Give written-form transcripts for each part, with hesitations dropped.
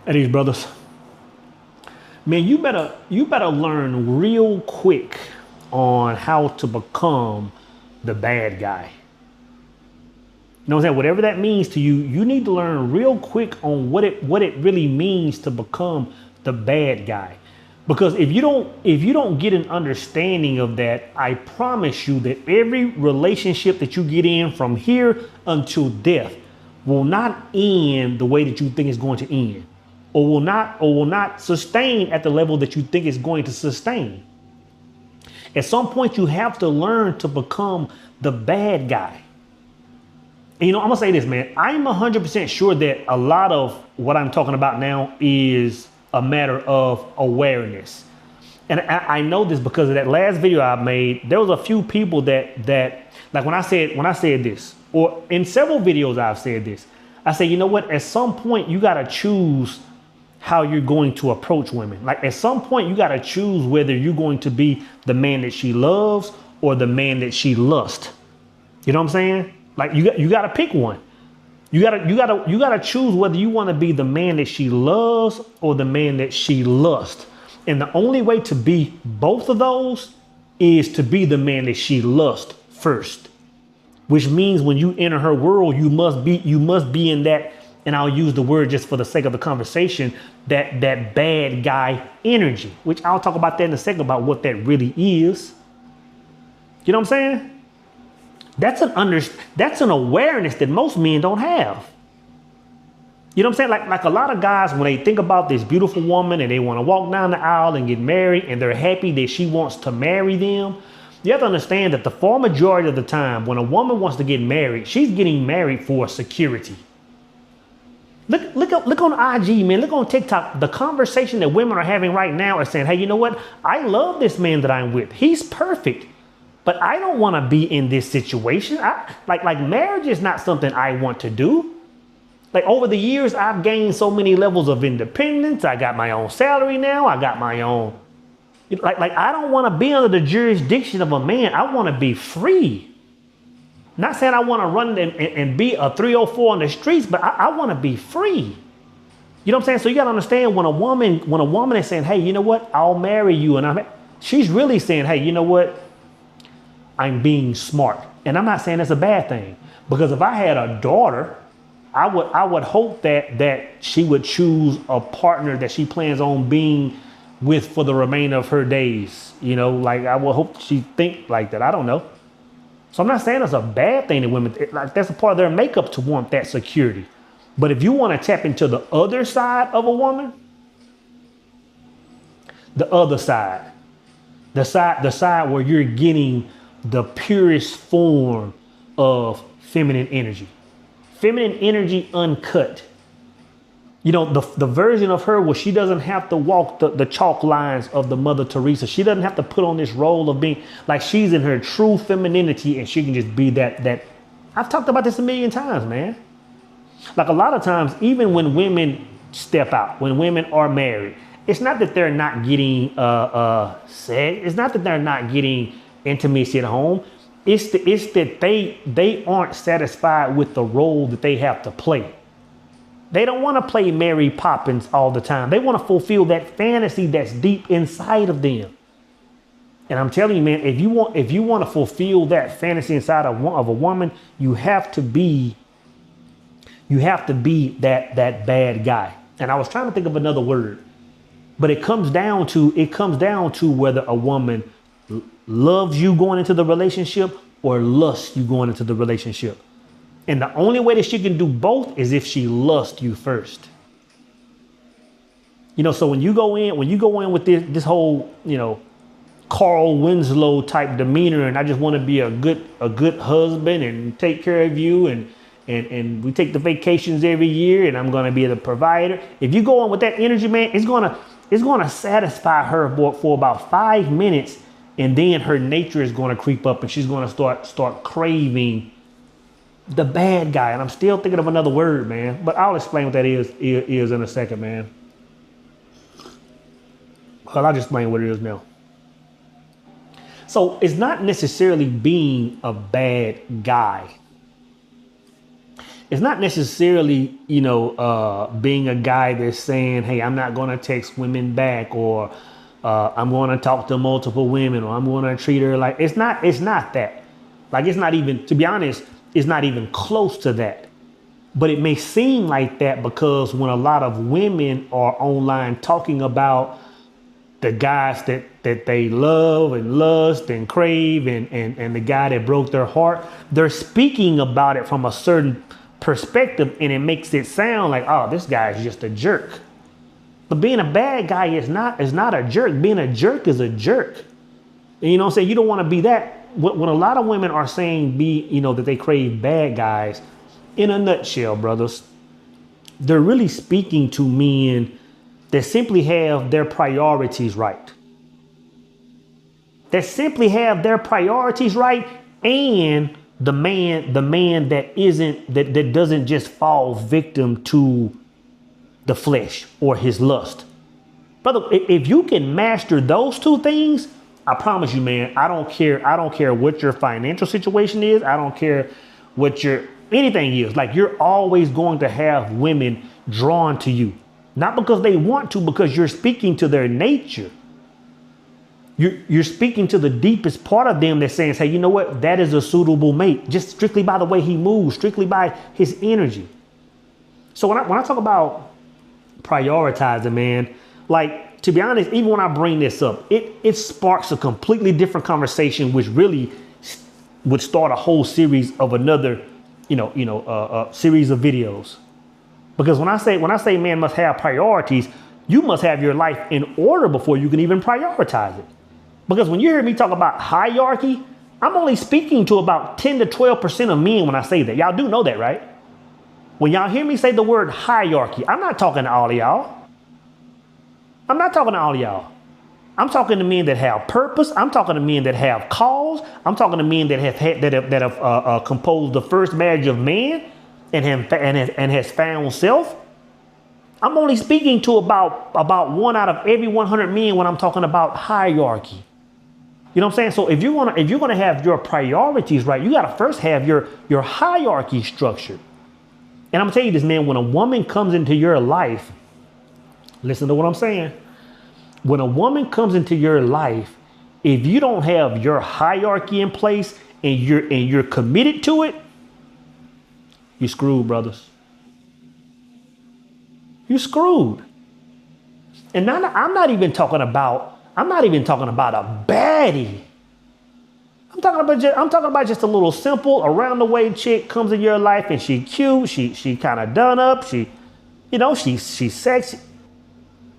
Hey, these brothers, man, you better learn real quick on how to become the bad guy. You know what I'm saying? Whatever that means to you, you need to learn real quick on what it really means to become the bad guy. Because if you don't get an understanding of that, I promise you that every relationship that you get in from here until death will not end the way that you think it's going to end, or will not sustain at the level that you think it's going to sustain. At some point, you have to learn to become the bad guy. And I'm gonna say this, man. I'm 100% sure that a lot of what I'm talking about now is a matter of awareness. And I know this because of that last video I made. There was a few people that like when I said this, or in several videos I've said this. I say, you know what? At some point, you gotta choose how you're going to approach women. Like at some point, you gotta choose whether you're going to be the man that she loves or the man that she lusts. You know what I'm saying? Like you got to pick one. You got to choose whether you want to be the man that she loves or the man that she lusts. And the only way to be both of those is to be the man that she lusts first. Which means when you enter her world, you must be in that, and I'll use the word just for the sake of the conversation, that bad guy energy, which I'll talk about that in a second about what that really is. You know what I'm saying? That's an awareness that most men don't have. You know what I'm saying? Like a lot of guys, when they think about this beautiful woman and they want to walk down the aisle and get married and they're happy that she wants to marry them, you have to understand that the far majority of the time when a woman wants to get married, she's getting married for security. Look on IG, man. Look on TikTok. The conversation that women are having right now are saying, hey, you know what? I love this man that I'm with. He's perfect. But I don't want to be in this situation. Like marriage is not something I want to do. Like over the years, I've gained so many levels of independence. I got my own salary now. I got my own. Like I don't want to be under the jurisdiction of a man. I want to be free. Not saying I want to run and be a 304 on the streets, but I want to be free. You know what I'm saying? So you got to understand when a woman is saying, hey, you know what? I'll marry you. And she's really saying, hey, you know what? I'm being smart. And I'm not saying that's a bad thing, because if I had a daughter, I would hope that she would choose a partner that she plans on being with for the remainder of her days. Like I would hope she think like that. I don't know. So I'm not saying it's a bad thing that women, like that's a part of their makeup to want that security. But if you want to tap into the other side of a woman, the other side, the side where you're getting the purest form of feminine energy uncut. The version of her where she doesn't have to walk the chalk lines of the Mother Teresa. She doesn't have to put on this role of being like she's in her true femininity, and she can just be that. I've talked about this a million times, man. Like a lot of times, even when women step out, when women are married, it's not that they're not getting sex. It's not that they're not getting intimacy at home. It's that they aren't satisfied with the role that they have to play. They don't want to play Mary Poppins all the time. They want to fulfill that fantasy that's deep inside of them. And I'm telling you, man, if you want to fulfill that fantasy inside of a woman, you have to be that bad guy. And I was trying to think of another word, but it comes down to whether a woman loves you going into the relationship or lusts you going into the relationship. And the only way that she can do both is if she lusts you first. So when you go in with this whole, Carl Winslow type demeanor, and I just want to be a good husband and take care of you, and we take the vacations every year, and I'm going to be the provider. If you go on with that energy, man, it's going to satisfy her for about 5 minutes. And then her nature is going to creep up and she's going to start craving the bad guy. And I'm still thinking of another word, man, but I'll explain what that is in a second, man. Well, I'll just explain what it is now. So it's not necessarily being a bad guy. it's not necessarily, being a guy that's saying, hey, I'm not going to text women back, or I'm going to talk to multiple women, or I'm going to treat her like, it's not that. Like, it's not even, to be honest, it's not even close to that. But it may seem like that because when a lot of women are online talking about the guys that they love and lust and crave, and the guy that broke their heart, they're speaking about it from a certain perspective, and it makes it sound like, oh, this guy is just a jerk. But being a bad guy is not a jerk. Being a jerk is a jerk. And you know what I'm saying? You don't want to be that. When a lot of women are saying that they crave bad guys, in a nutshell, brothers, they're really speaking to men that simply have their priorities right. That simply have their priorities right, and the man that doesn't just fall victim to the flesh or his lust. Brother, if you can master those two things, I promise you, man, I don't care what your financial situation is. I don't care what anything is. Like, you're always going to have women drawn to you. Not because they want to, because you're speaking to their nature. You're speaking to the deepest part of them that's saying, hey, you know what? That is a suitable mate, just strictly by the way he moves, strictly by his energy. So when I talk about prioritizing, man, like, to be honest, even when I bring this up, it sparks a completely different conversation, which really would start a whole series of another, series of videos. Because when I say man must have priorities, you must have your life in order before you can even prioritize it. Because when you hear me talk about hierarchy, I'm only speaking to about 10 to 12% of men when I say that. Y'all do know that, right? When y'all hear me say the word hierarchy, I'm not talking to all of y'all. I'm not talking to all of y'all. I'm talking to men that have purpose. I'm talking to men that have cause. I'm talking to men that have composed the first badge of man and has found self. I'm only speaking to about 1 out of every 100 men when I'm talking about hierarchy. You know what I'm saying? So if you're gonna have your priorities right, you gotta first have your hierarchy structured. And I'm gonna tell you this, man, when a woman comes into your life, listen to what I'm saying. When a woman comes into your life, if you don't have your hierarchy in place and you're committed to it, you're screwed, brothers. You're screwed. And now I'm not even talking about a baddie. I'm talking about just a little simple around the way chick comes in your life, and she cute, she kind of done up, she's sexy.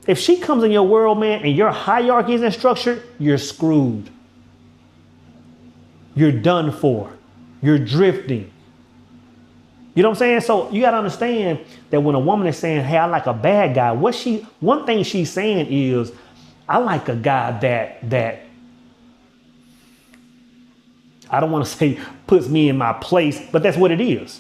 If she comes in your world, man, and your hierarchy isn't structured, you're screwed. You're done for. You're drifting. You know what I'm saying? So you got to understand that when a woman is saying, hey, I like a bad guy, one thing she's saying is, I like a guy that I don't want to say puts me in my place, but that's what it is.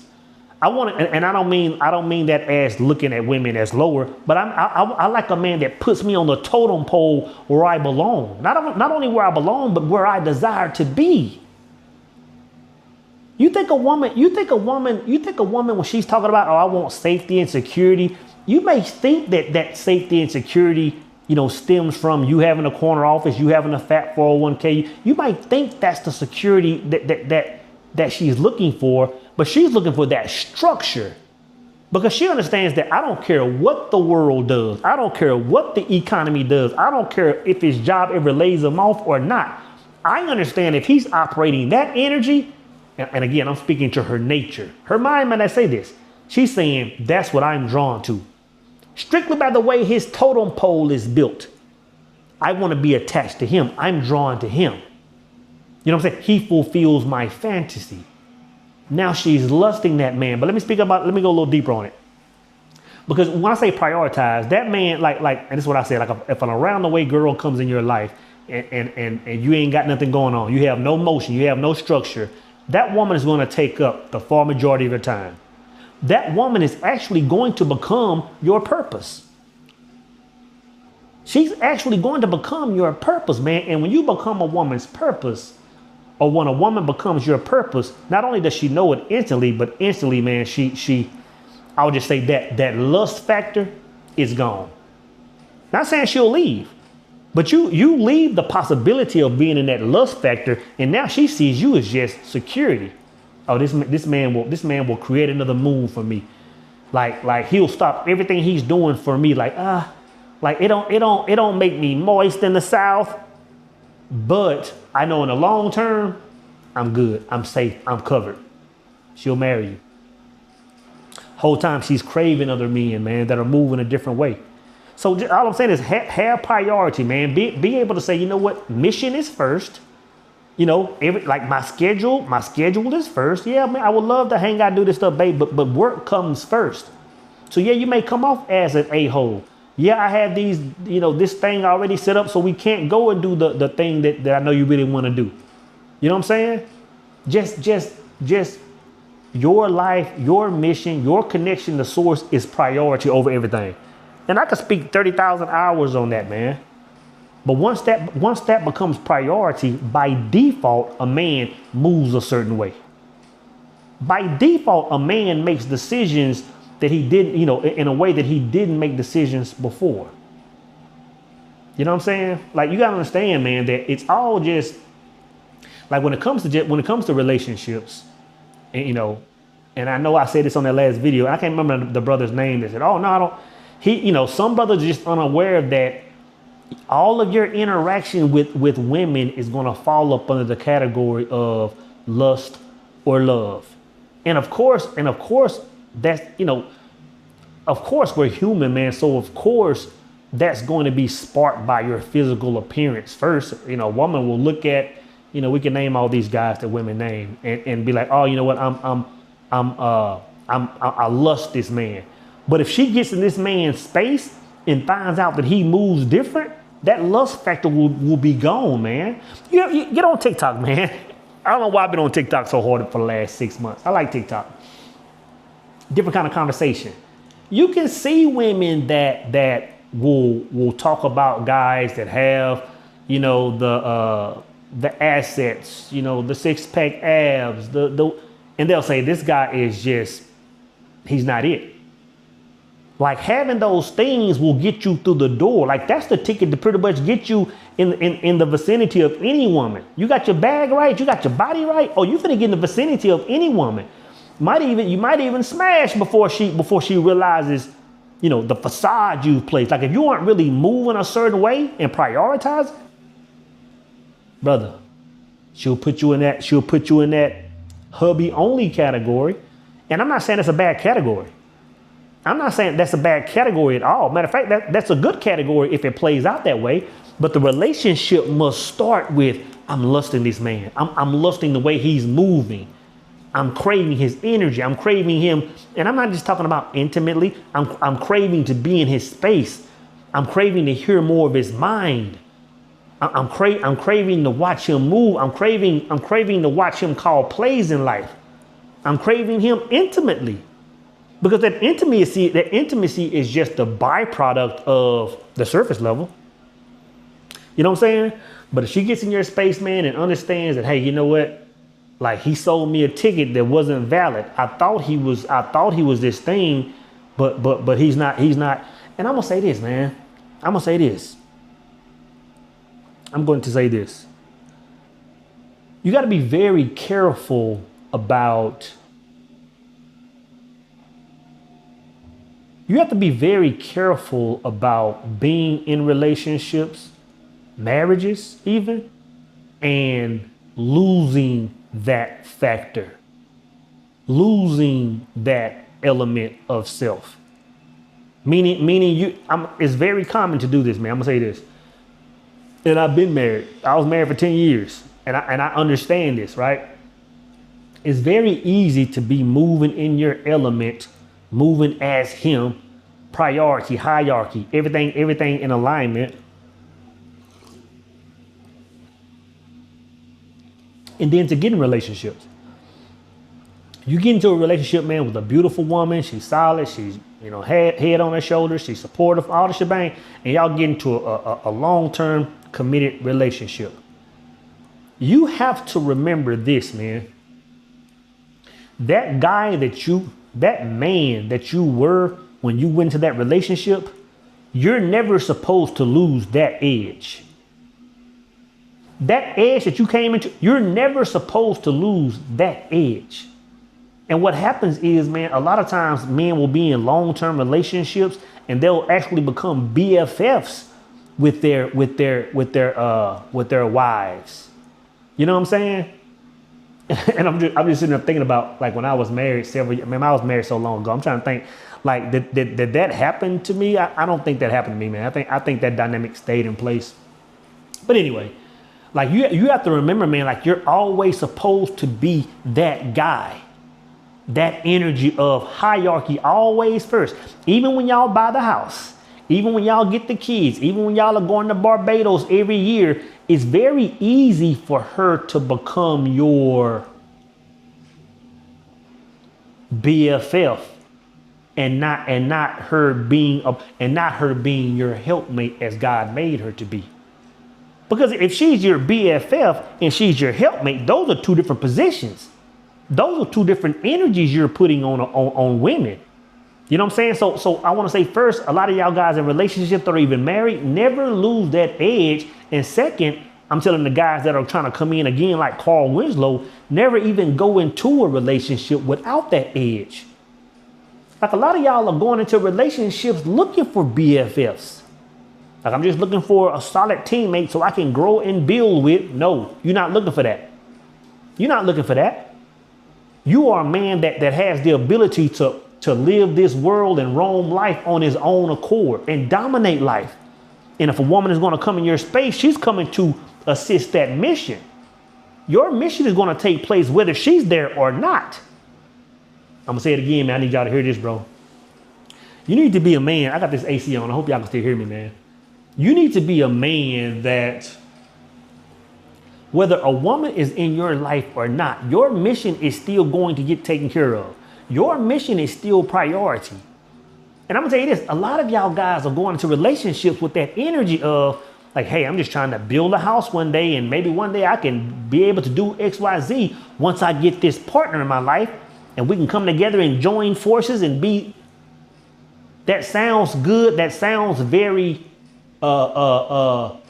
I want to, and I don't mean that as looking at women as lower, but I like a man that puts me on the totem pole where I belong. Not only where I belong, but where I desire to be. You think a woman when she's talking about, oh, I want safety and security, you may think that safety and security, stems from you having a corner office, you having a fat 401k. You might think that's the security that she's looking for, but she's looking for that structure, because she understands that I don't care what the world does. I don't care what the economy does. I don't care if his job ever lays him off or not. I understand if he's operating that energy, and again, I'm speaking to her nature. Her mind, when I say this, she's saying that's what I'm drawn to. Strictly by the way his totem pole is built. I want to be attached to him. I'm drawn to him. You know what I'm saying? He fulfills my fantasy. Now she's lusting that man. But let me go a little deeper on it. Because when I say prioritize, that man, like, and this is what I say, like if an around the way girl comes in your life and you ain't got nothing going on, you have no motion, you have no structure, that woman is going to take up the far majority of your time. That woman is actually going to become your purpose. She's actually going to become your purpose, man. And when you become a woman's purpose, or when a woman becomes your purpose, not only does she know it instantly, but instantly, man, I would just say that lust factor is gone. Not saying she'll leave, but you leave the possibility of being in that lust factor, and now she sees you as just security. Oh, this man will create another moon for me. Like he'll stop everything he's doing for me. Like it don't make me moist in the South, but I know in the long term, I'm good, I'm safe, I'm covered. She'll marry you. Whole time she's craving other men, man, that are moving a different way. So all I'm saying is have priority, man. Be able to say, you know what, mission is first. You know, like my schedule is first. Yeah, man, I would love to hang out, do this stuff, babe, but work comes first. So yeah, you may come off as an a-hole. Yeah, I have these, you know, this thing already set up so we can't go and do the thing that I know you really want to do. You know what I'm saying? Just your life, your mission, your connection to source is priority over everything. And I could speak 30,000 hours on that, man. But once that becomes priority, by default, a man moves a certain way. By default, a man makes decisions that he didn't, you know, in a way that he didn't make decisions before. You know what I'm saying? Like, you gotta understand, man, that it's all just like when it comes to relationships, and, you know, and I know I said this on that last video. I can't remember the brother's name that said, "Oh no, I don't." You know, some brothers are just unaware that all of your interaction with women is going to fall up under the category of lust or love. And of course, that's, you know, of course we're human, man. So of course that's going to be sparked by your physical appearance first. You know, a woman will look at, you know, we can name all these guys that women name and be like, oh, you know what, I lust this man. But if she gets in this man's space and finds out that he moves different, that lust factor will be gone, man. You get on TikTok, man. I don't know why I've been on TikTok so hard for the last 6 months. I like TikTok. Different kind of conversation. You can see women that will talk about guys that have, you know, the assets, you know, the 6-pack abs, and they'll say this guy is just, he's not it. Like, having those things will get you through the door. Like, that's the ticket to pretty much get you in the vicinity of any woman. You got your bag right, you got your body right. Oh, you finna get in the vicinity of any woman. You might even smash before she realizes, you know, the facade you've placed. Like, if you aren't really moving a certain way and prioritizing, brother, she'll put you in that hubby only category. And I'm not saying it's a bad category. I'm not saying that's a bad category at all. Matter of fact, that's a good category if it plays out that way. But the relationship must start with, I'm lusting this man. I'm lusting the way he's moving. I'm craving his energy. I'm craving him. And I'm not just talking about intimately. I'm craving to be in his space. I'm craving to hear more of his mind. I'm craving to watch him move. I'm craving to watch him call plays in life. I'm craving him intimately. Because that intimacy is just the byproduct of the surface level. You know what I'm saying? But if she gets in your space, man, and understands that, hey, you know what? Like, he sold me a ticket that wasn't valid. I thought he was this thing, but he's not. And I'm gonna say this, man. I'm going to say this. You got to be very careful about. You have to be very careful about being in relationships, marriages even, and losing that factor, losing that element of self. Meaning it's very common to do this, man. I'm gonna say this. And I've been married. I was married for 10 years, and I understand this, right? It's very easy to be moving in your element, moving as him, priority, hierarchy, everything in alignment. And then to get in relationships. You get into a relationship, man, with a beautiful woman. She's solid. She's, you know, head on her shoulders. She's supportive, all the shebang. And y'all get into a long-term committed relationship. You have to remember this, man. That man that you were when you went into that relationship, you're never supposed to lose that edge. That edge that you came into, you're never supposed to lose that edge. And what happens is, man, a lot of times men will be in long-term relationships and they'll actually become BFFs with their wives. You know what I'm saying? And I'm just sitting there thinking about, like, when I was married I was married so long ago. I'm trying to think, like, did that happen to me? I don't think that happened to me, man. I think that dynamic stayed in place. But anyway, like, you have to remember, man, like, you're always supposed to be that guy. That energy of hierarchy always first. Even when y'all buy the house, even when y'all get the kids, even when y'all are going to Barbados every year, it's very easy for her to become your BFF and not her being your helpmate as God made her to be. Because if she's your BFF and she's your helpmate, those are two different positions. Those are two different energies you're putting on women. You know what I'm saying? So I want to say, first, a lot of y'all guys in relationships that are even married, never lose that edge. And second, I'm telling the guys that are trying to come in again, like Carl Winslow, never even go into a relationship without that edge. Like, a lot of y'all are going into relationships looking for BFFs. Like, I'm just looking for a solid teammate so I can grow and build with. No, you're not looking for that. You're not looking for that. You are a man that has the ability to live this world and roam life on his own accord and dominate life. And if a woman is going to come in your space, she's coming to assist that mission. Your mission is going to take place whether she's there or not. I'm going to say it again, man. I need y'all to hear this, bro. You need to be a man. I got this AC on. I hope y'all can still hear me, man. You need to be a man that, whether a woman is in your life or not, your mission is still going to get taken care of. Your mission is still priority. And I'm gonna tell you this, a lot of y'all guys are going into relationships with that energy of, like, hey, I'm just trying to build a house one day and maybe one day I can be able to do X, Y, Z once I get this partner in my life and we can come together and join forces and be. That sounds good. That sounds very Cosby-esque.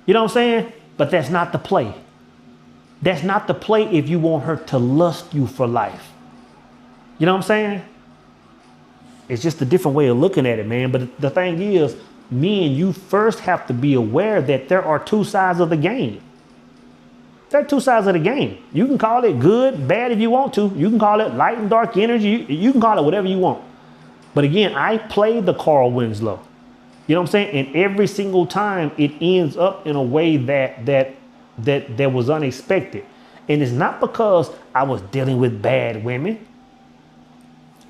You know what I'm saying? But that's not the play. That's not the play if you want her to lust you for life. You know what I'm saying? It's just a different way of looking at it, man. But the thing is, me and you first have to be aware that there are two sides of the game. There are two sides of the game. You can call it good, bad if you want to. You can call it light and dark energy. You can call it whatever you want. But again, I play the Carl Winslow. You know what I'm saying? And every single time it ends up in a way that was unexpected. And it's not because I was dealing with bad women.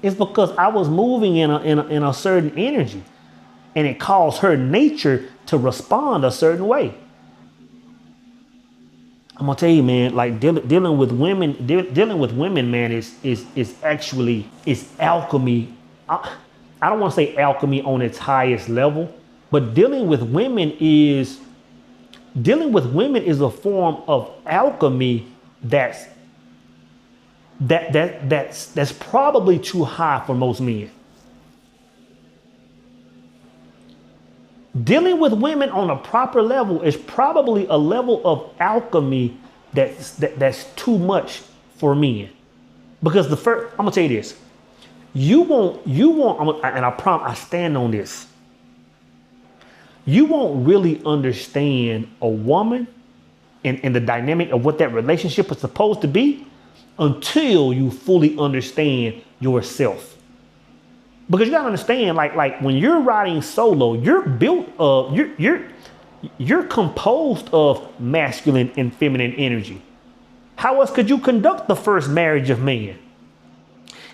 It's because I was moving in a certain energy. And it caused her nature to respond a certain way. I'm gonna tell you, man, like dealing with women, man, is actually alchemy. I don't want to say alchemy on its highest level, but dealing with women is a form of alchemy that's probably too high for most men. Dealing with women on a proper level is probably a level of alchemy that's too much for men. Because I'm gonna tell you this. You won't, and I promise, I stand on this. You won't really understand a woman and the dynamic of what that relationship is supposed to be until you fully understand yourself. Because you gotta understand, like when you're riding solo, you're composed of masculine and feminine energy. How else could you conduct the first marriage of man?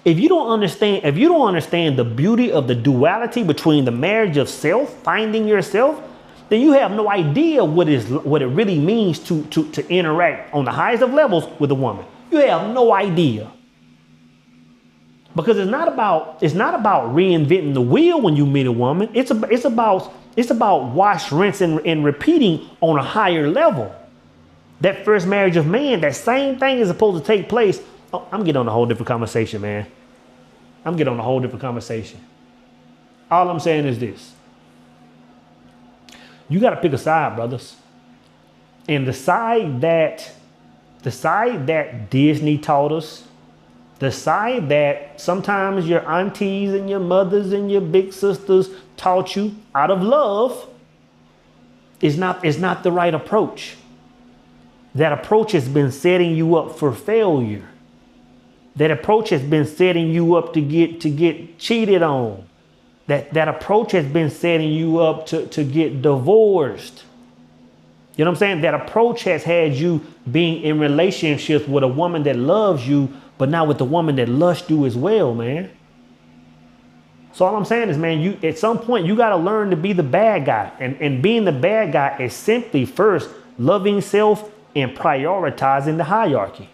If you don't understand the beauty of the duality between the marriage of self, finding yourself, then you have no idea what it really means to interact on the highest of levels with a woman. You have no idea. Because it's not about reinventing the wheel when you meet a woman. It's about wash, rinse, and repeating on a higher level. That first marriage of man, that same thing is supposed to take place. Oh, I'm getting on a whole different conversation, man. I'm getting on a whole different conversation. All I'm saying is this. You got to pick a side, brothers. And the side that Disney taught us, the side that sometimes your aunties and your mothers and your big sisters taught you out of love is not the right approach. That approach has been setting you up for failure. That approach has been setting you up to get cheated on. That approach has been setting you up to get divorced. You know what I'm saying? That approach has had you being in relationships with a woman that loves you, but not with the woman that lusts you as well, man. So all I'm saying is, man, you at some point you got to learn to be the bad guy. And being the bad guy is simply first loving self and prioritizing the hierarchy.